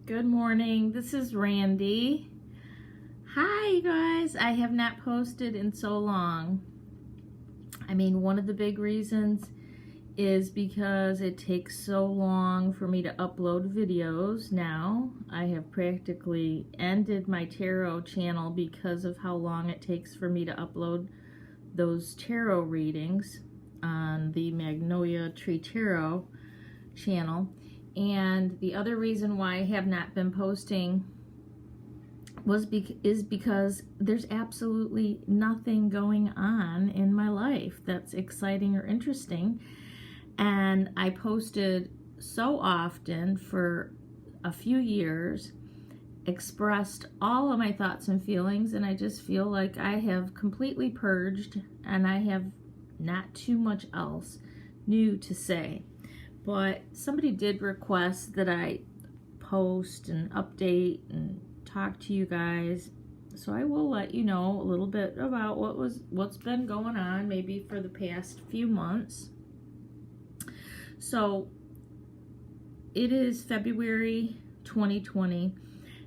Good morning. This is Randy. Hi, you guys. I have not posted in so long. One of the big reasons is because it takes so long for me to upload videos now. I have practically ended my tarot channel because of how long it takes for me to upload those tarot readings on the Magnolia Tree Tarot channel. And the other reason why I have not been posting is because there's absolutely nothing going on in my life that's exciting or interesting. And I posted so often for a few years, expressed all of my thoughts and feelings, and I just feel like I have completely purged and I have not too much else new to say. But somebody did request that I post and update and talk to you guys, so I will let you know a little bit about what's been going on maybe for the past few months. So it is February 2020,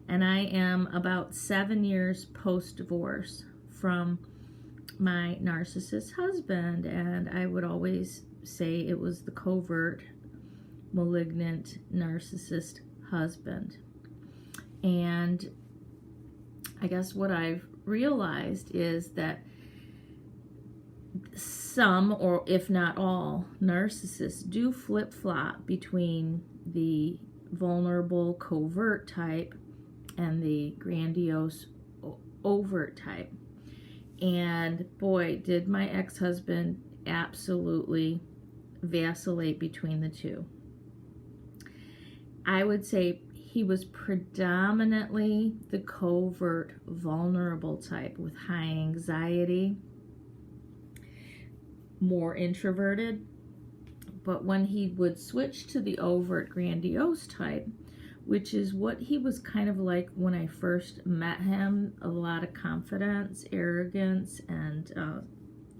and I am about 7 years post-divorce from my narcissist husband, and I would always say it was the covert, malignant, narcissist husband. And I guess what I've realized is that some, or if not all, narcissists do flip-flop between the vulnerable, covert type and the grandiose, overt type. And boy, did my ex-husband absolutely vacillate between the two. I would say he was predominantly the covert, vulnerable type with high anxiety, more introverted. But when he would switch to the overt, grandiose type, which is what he was kind of like when I first met him, a lot of confidence, arrogance, and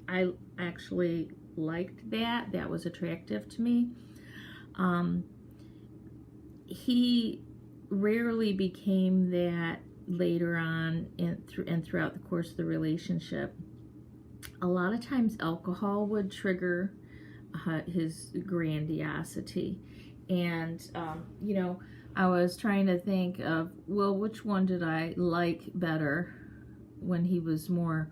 I actually liked that. That was attractive to me. He rarely became that later on and throughout the course of the relationship. A lot of times alcohol would trigger his grandiosity. And, I was trying to think of, well, which one did I like better when he was more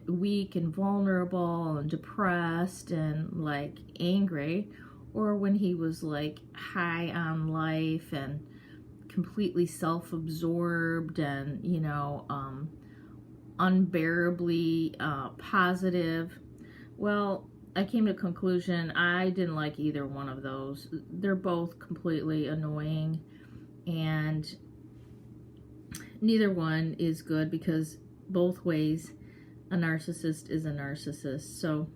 weak and vulnerable and depressed and like angry, or when he was like high on life and completely self-absorbed and unbearably positive. Well, I came to the conclusion I didn't like either one of those. They're both completely annoying, and neither one is good, because both ways a narcissist is a narcissist. So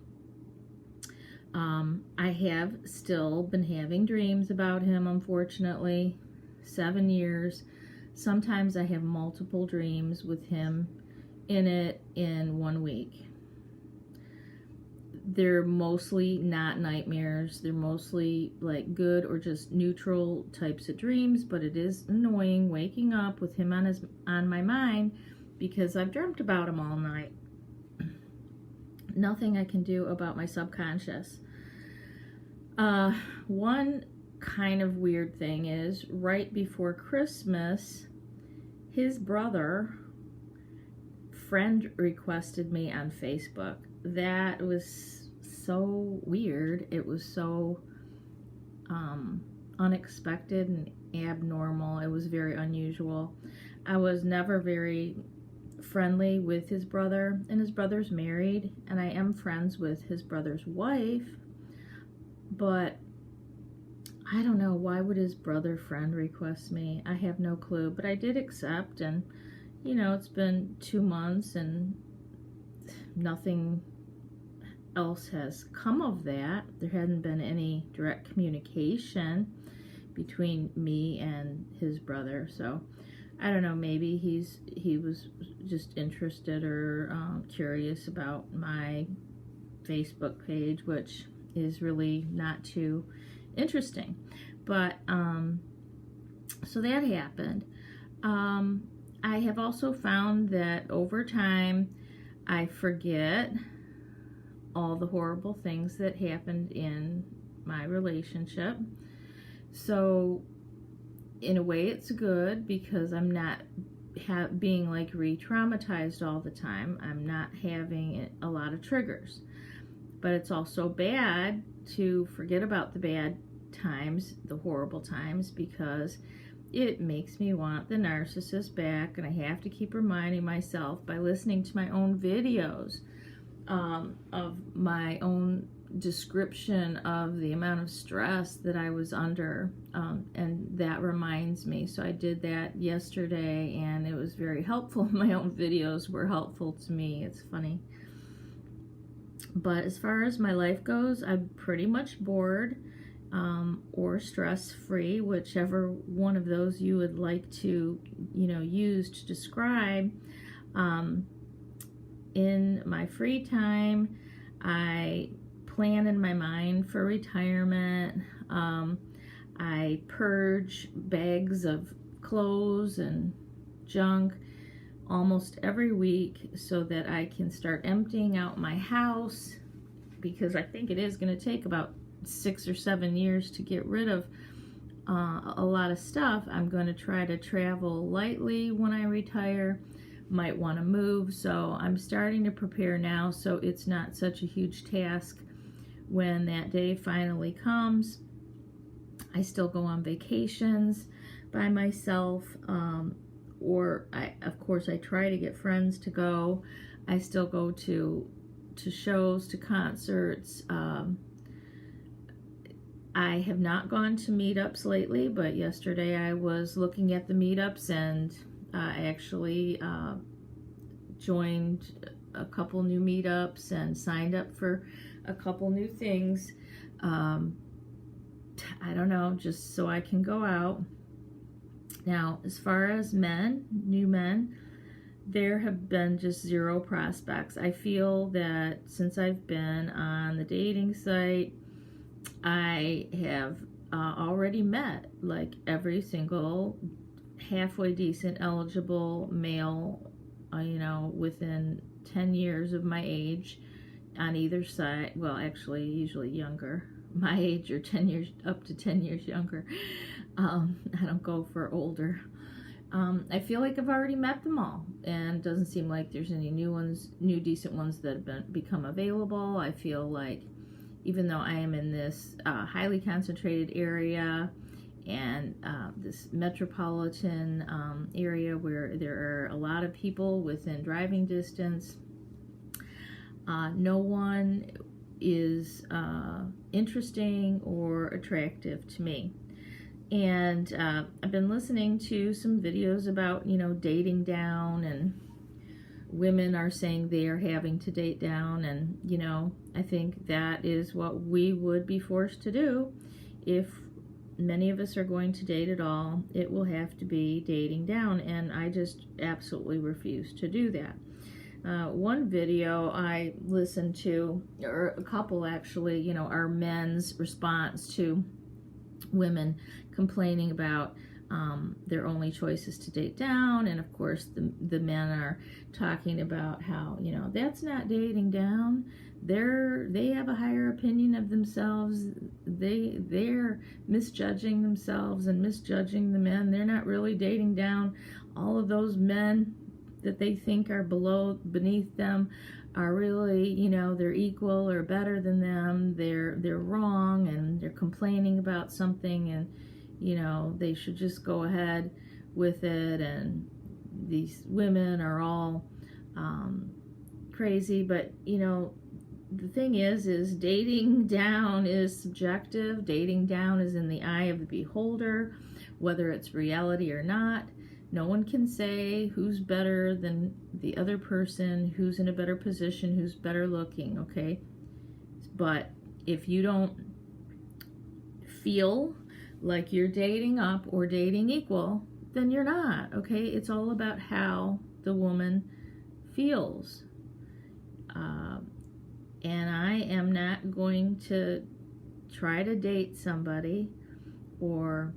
I have still been having dreams about him, unfortunately. 7 years. Sometimes I have multiple dreams with him in 1 week. They're mostly not nightmares. They're mostly like good or just neutral types of dreams, but it is annoying waking up with him on my mind, because I've dreamt about him all night. Nothing I can do about my subconscious. One kind of weird thing is, right before Christmas, his brother friend requested me on Facebook. That was so weird. It was so unexpected and abnormal. It was very unusual. I was never very friendly with his brother, and his brother's married, and I am friends with his brother's wife, but I don't know, why would his brother friend request me? I have no clue, but I did accept, and it's been 2 months and nothing else has come of that. There hadn't been any direct communication between me and his brother, so I don't know, maybe he was just interested or curious about my Facebook page, which is really not too interesting. But So that happened. I have also found that over time I forget all the horrible things that happened in my relationship. So in a way it's good because I'm not being like re-traumatized all the time. I'm not having a lot of triggers. But it's also bad to forget about the bad times, the horrible times, because it makes me want the narcissist back, and I have to keep reminding myself by listening to my own videos of my own description of the amount of stress that I was under, and that reminds me. So I did that yesterday, and it was very helpful. My own videos were helpful to me. It's funny. But as far as my life goes, I'm pretty much bored, or stress-free, whichever one of those you would like to, use to describe. In my free time, I plan in my mind for retirement. I purge bags of clothes and junk almost every week so that I can start emptying out my house, because I think it is going to take about 6 or 7 years to get rid of a lot of stuff. I'm going to try to travel lightly when I retire, might want to move, so I'm starting to prepare now so it's not such a huge task when that day finally comes. I still go on vacations by myself, or of course I try to get friends to go. I still go to shows, to concerts. I have not gone to meetups lately, but yesterday I was looking at the meetups, and I actually joined a couple new meetups and signed up for a couple new things. I don't know, just so I can go out. Now, as far as men, new men, there have been just zero prospects. I feel that since I've been on the dating site, I have already met like every single halfway decent eligible male, within 10 years of my age on either side. Well, actually, usually younger. My age or 10 years, up to 10 years younger. I don't go for older. I feel like I've already met them all, and it doesn't seem like there's any new decent ones that have become available. I feel like even though I am in this highly concentrated area and this metropolitan area where there are a lot of people within driving distance, no one is interesting or attractive to me. And I've been listening to some videos about, dating down, and women are saying they are having to date down, and, I think that is what we would be forced to do. If many of us are going to date at all, it will have to be dating down, and I just absolutely refuse to do that. One video I listened to, or a couple actually, are men's response to women complaining about their only choice is to date down, and of course the men are talking about how, that's not dating down. They have a higher opinion of themselves. They're misjudging themselves and misjudging the men. They're not really dating down. All of those men that they think are beneath them are really, they're equal or better than them. They're wrong, and they're complaining about something, and they should just go ahead with it, and these women are all crazy. But the thing is dating down is subjective. Dating down is in the eye of the beholder, whether it's reality or not. No one can say who's better than the other person, who's in a better position, who's better looking, okay? But if you don't feel like you're dating up or dating equal, then you're not, okay? It's all about how the woman feels. And I am not going to try to date somebody or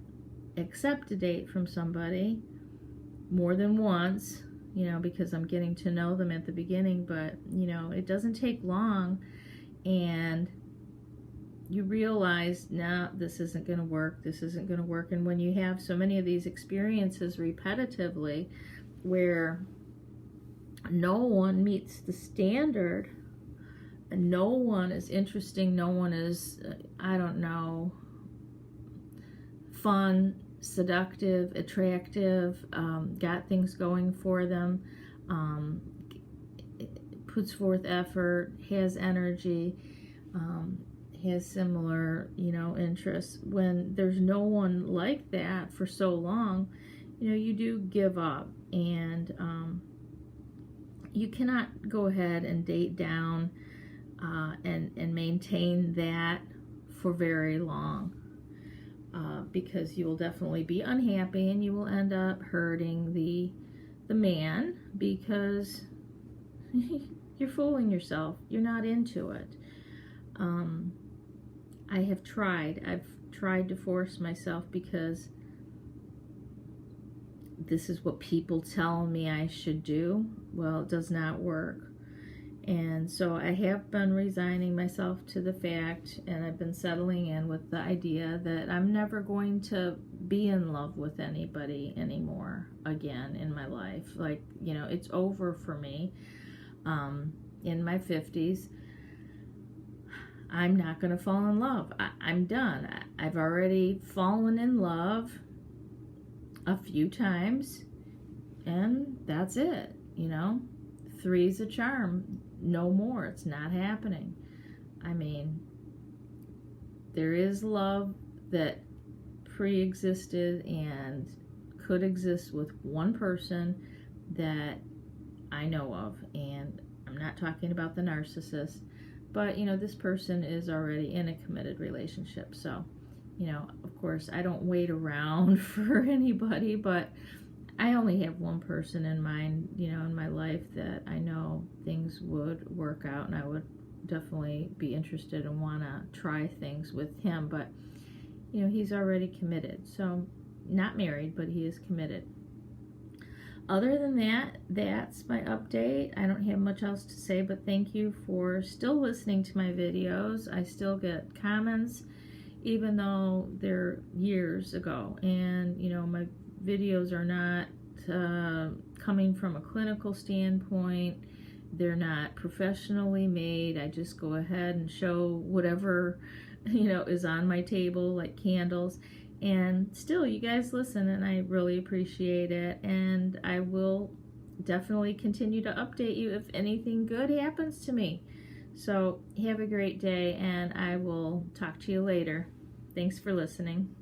accept a date from somebody more than once, because I'm getting to know them at the beginning, but, it doesn't take long, and you realize, no, this isn't going to work, and when you have so many of these experiences repetitively where no one meets the standard, and no one is interesting, no one is, fun, seductive, attractive, got things going for them, puts forth effort, has energy, has similar, interests. When there's no one like that for so long, you do give up, and you cannot go ahead and date down and maintain that for very long. Because you will definitely be unhappy, and you will end up hurting the man, because you're fooling yourself. You're not into it. I've tried to force myself, because this is what people tell me I should do. Well, it does not work. And so I have been resigning myself to the fact, and I've been settling in with the idea that I'm never going to be in love with anybody anymore again in my life. Like, it's over for me. In my 50s, I'm not going to fall in love. I'm done. I've already fallen in love a few times, and that's it. 3's a charm. No more. It's not happening. I mean, there is love that pre-existed and could exist with one person that I know of, and I'm not talking about the narcissist, but this person is already in a committed relationship. So, of course, I don't wait around for anybody, but I only have one person in mind, in my life that I know things would work out, and I would definitely be interested and want to try things with him. But, he's already committed. So, not married, but he is committed. Other than that, that's my update. I don't have much else to say, but thank you for still listening to my videos. I still get comments, even though they're years ago. And, my videos are not coming from a clinical standpoint. They're not professionally made. I just go ahead and show whatever, is on my table, like candles. And still, you guys listen, and I really appreciate it. And I will definitely continue to update you if anything good happens to me. So have a great day, and I will talk to you later. Thanks for listening.